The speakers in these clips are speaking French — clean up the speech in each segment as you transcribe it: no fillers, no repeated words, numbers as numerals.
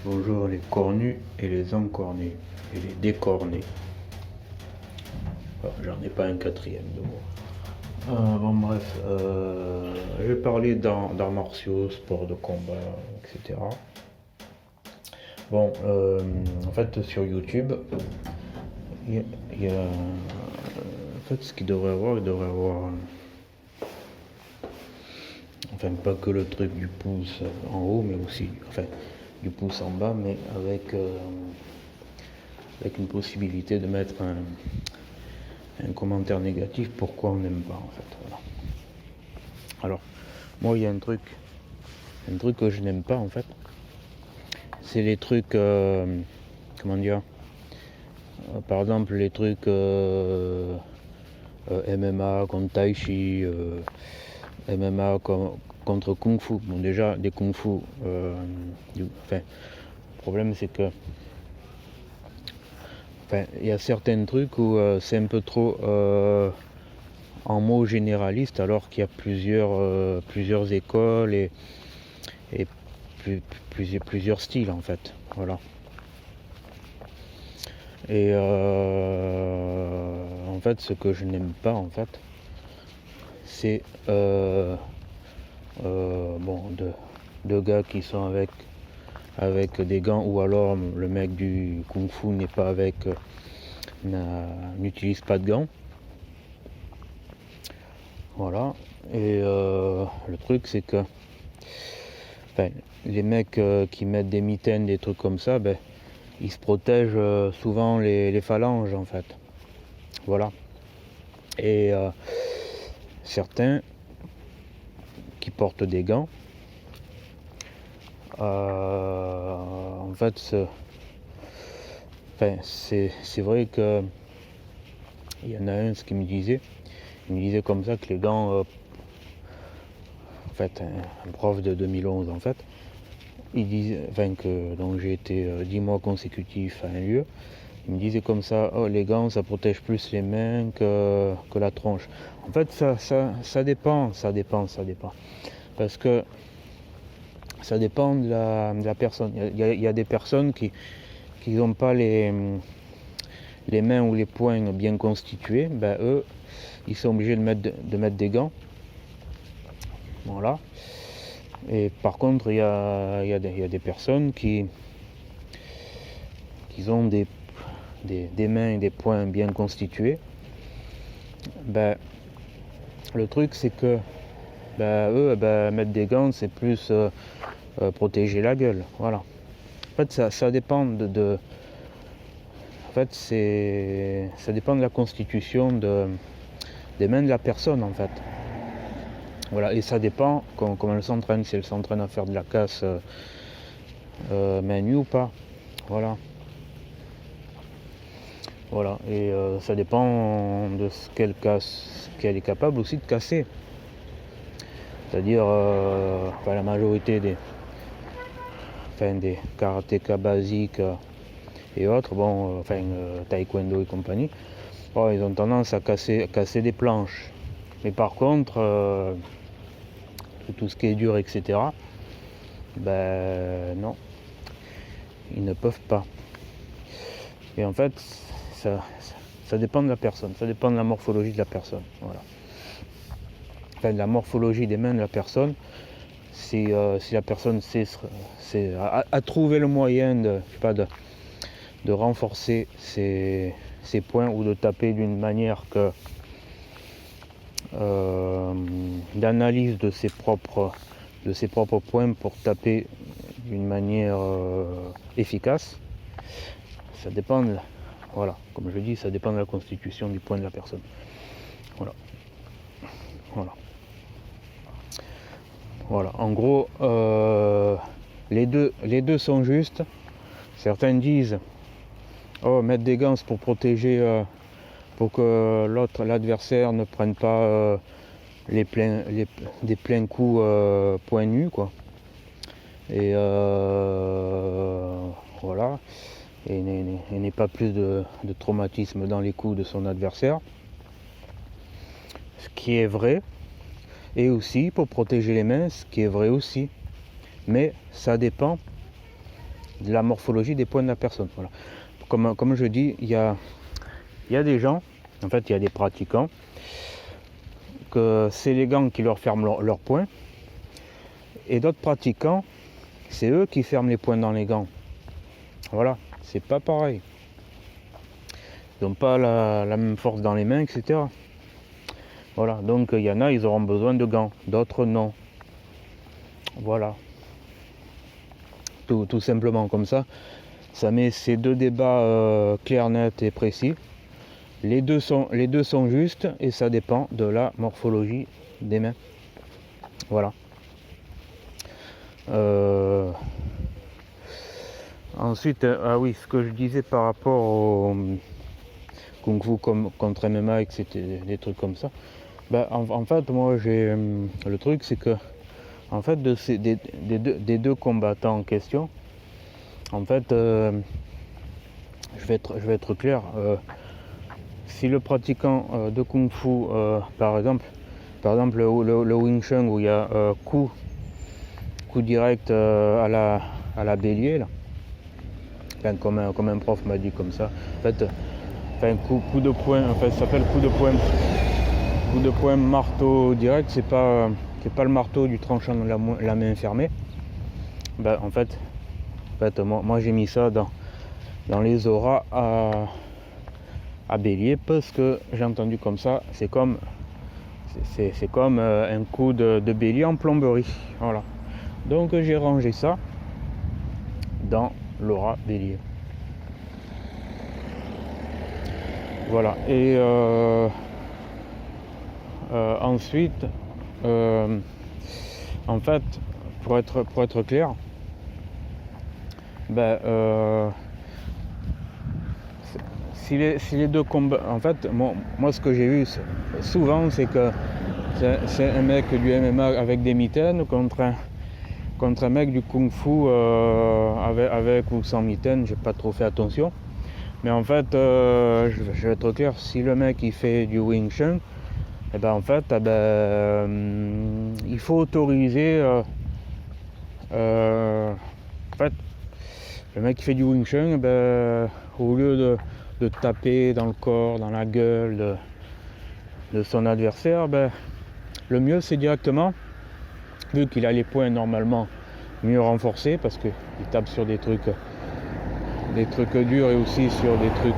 Bonjour les cornus et les encornus et les décornés. Bon, j'en ai pas un quatrième de moi. Bon bref, je vais parler d'arts martiaux, sport de combat, etc. Bon, en fait sur YouTube, il y a en fait ce qu'il devrait avoir, enfin pas que le truc du pouce en haut, mais aussi, enfin du pouce en bas, mais avec une possibilité de mettre un commentaire négatif, pourquoi on n'aime pas en fait. Voilà. Alors, moi il y a un truc que je n'aime pas en fait, c'est les trucs, comment dire, par exemple les trucs MMA contre Tai Chi, MMA contre Kung Fu. Bon déjà des Kung Fu, enfin, le problème c'est que il y a certains trucs où c'est un peu trop en mots généralistes, alors qu'il y a plusieurs écoles et plusieurs styles en fait. Voilà. Et en fait, ce que je n'aime pas en fait, c'est bon, deux gars qui sont avec des gants, ou alors le mec du kung fu n'est pas avec, n'utilise pas de gants. Voilà. Et le truc c'est que les mecs qui mettent des mitaines, des trucs comme ça, ils se protègent souvent les phalanges en fait. Voilà. Et certains qui portent des gants, en fait c'est vrai que il y en a un qui me disait comme ça que les gants, en fait un prof de 2011 en fait, il disait, que donc j'ai été 10 mois consécutifs à un lieu, il me disait comme ça, oh, les gants ça protège plus les mains que la tronche. En fait ça dépend, parce que ça dépend de la personne. Il y a des personnes qui n'ont pas les mains ou les poings bien constitués, eux ils sont obligés de mettre des gants. Voilà. Et par contre il y a des personnes qui ont des mains et des poings bien constitués. Le truc c'est que eux mettre des gants c'est plus protéger la gueule. Voilà. En fait ça dépend en fait ça dépend de la constitution des mains de la personne en fait. Voilà, et ça dépend comment elle s'entraîne, si elle s'entraîne à faire de la casse main nue ou pas. Voilà. Voilà, et ça dépend de ce qu'elle est capable aussi de casser. C'est-à-dire la majorité des karatékas basiques et autres, taekwondo et compagnie, ils ont tendance à casser des planches. Mais par contre, tout ce qui est dur, etc., non, ils ne peuvent pas. Et en fait, ça dépend de la personne, ça dépend de la morphologie de la personne. Voilà. Enfin, de la morphologie des mains de la personne, si la personne a trouvé le moyen de renforcer ses points, ou de taper d'une manière d'analyse de ses propres points pour taper d'une manière efficace. Ça dépend voilà, comme je dis, ça dépend de la constitution du poing de la personne. Voilà, en gros, les deux sont justes. Certains disent, oh, mettre des gants pour protéger, pour que l'adversaire ne prenne pas des pleins coups poing nu, quoi. Et voilà, et n'ait pas plus de traumatisme dans les coups de son adversaire, ce qui est vrai. Et aussi pour protéger les mains, ce qui est vrai aussi. Mais ça dépend de la morphologie des points de la personne. Voilà. Comme je dis, il y a des gens, en fait il y a des pratiquants, que c'est les gants qui leur ferment leurs poings, et d'autres pratiquants, c'est eux qui ferment les poings dans les gants. Voilà, c'est pas pareil. Ils n'ont pas la même force dans les mains, etc. Voilà, donc il y en a, ils auront besoin de gants, d'autres non. Voilà. Tout simplement comme ça. Ça met ces deux débats clairs, nets et précis. Les deux sont justes et ça dépend de la morphologie des mains. Voilà. Ensuite, ah oui, ce que je disais par rapport au Kung Fu contre MMA, etc., des trucs comme ça. Ben, en fait, moi, j'ai le truc, c'est que en fait, des deux combattants en question, en fait, je vais être clair. Si le pratiquant de Kung Fu, par exemple le Wing Chun où il y a coup direct à la bélier, là, enfin, comme un prof m'a dit comme ça, en fait, enfin, coup de poing, en fait, ça s'appelle coup de poing marteau direct, c'est pas le marteau du tranchant de la main fermée. Ben, en fait moi j'ai mis ça dans les auras à bélier parce que j'ai entendu comme ça, c'est comme un coup de bélier en plomberie. Voilà, donc j'ai rangé ça dans l'aura bélier. Voilà, et ensuite en fait, pour être clair, ben, si les deux combats, en fait, moi ce que j'ai vu souvent, c'est que c'est un mec du MMA avec des mitaines contre un mec du Kung Fu avec ou sans mitaines. J'ai pas trop fait attention, mais en fait, je vais être clair, si le mec il fait du Wing Chun, et ben en fait, il faut autoriser en fait, le mec qui fait du Wing Chun, au lieu de taper dans le corps, dans la gueule de son adversaire, le mieux c'est directement, vu qu'il a les poings normalement mieux renforcés, parce qu'il tape sur des trucs durs et aussi sur des trucs,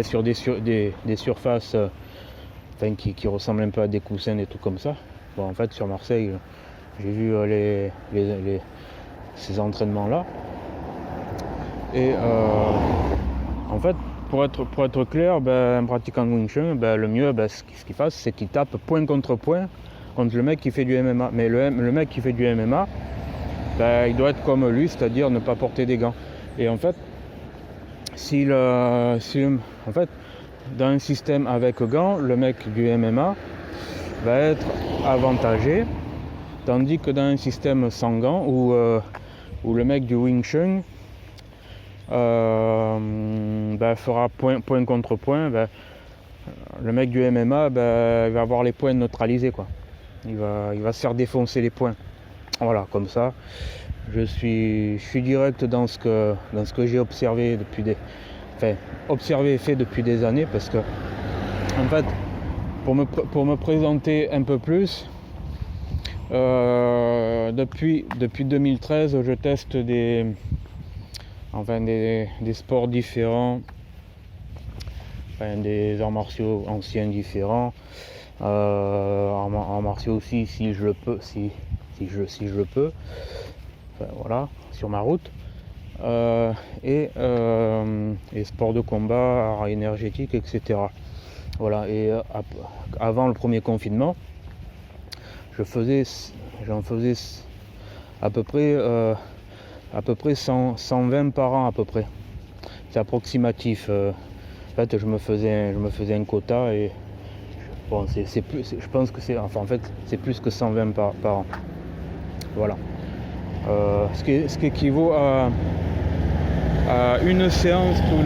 sur des surfaces qui ressemblent un peu à des coussins, des trucs comme ça. Bon, en fait, sur Marseille, j'ai vu ces entraînements-là. Et en fait, pour être clair, un pratiquant de Wing Chun, le mieux, ce qu'il fasse, c'est qu'il tape point contre le mec qui fait du MMA. Mais le mec qui fait du MMA, il doit être comme lui, c'est-à-dire ne pas porter des gants. Et en fait, en fait, dans un système avec gants, le mec du MMA va être avantagé, tandis que dans un système sans gants, où le mec du Wing Chun fera point contre point, le mec du MMA il va avoir les points neutralisés, quoi. Il va se faire défoncer les points. Voilà, comme ça, je suis direct dans ce que j'ai observé fait depuis des années, parce que en fait, pour me présenter un peu plus, depuis 2013, je teste des sports différents, des arts martiaux anciens différents, arts martiaux aussi si je le peux, si je le peux, voilà, sur ma route, et sports de combat, arts énergétiques, etc. Voilà, et avant le premier confinement, j'en faisais à peu près 120 par an à peu près. C'est approximatif. En fait, je me faisais un quota et bon, je pense que c'est plus que 120 par an. Voilà. Ce qui équivaut à une séance tous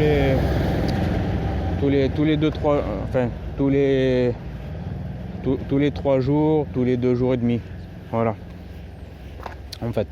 les 2-3, tous les 3 jours, tous les 2 jours et demi. Voilà. En fait.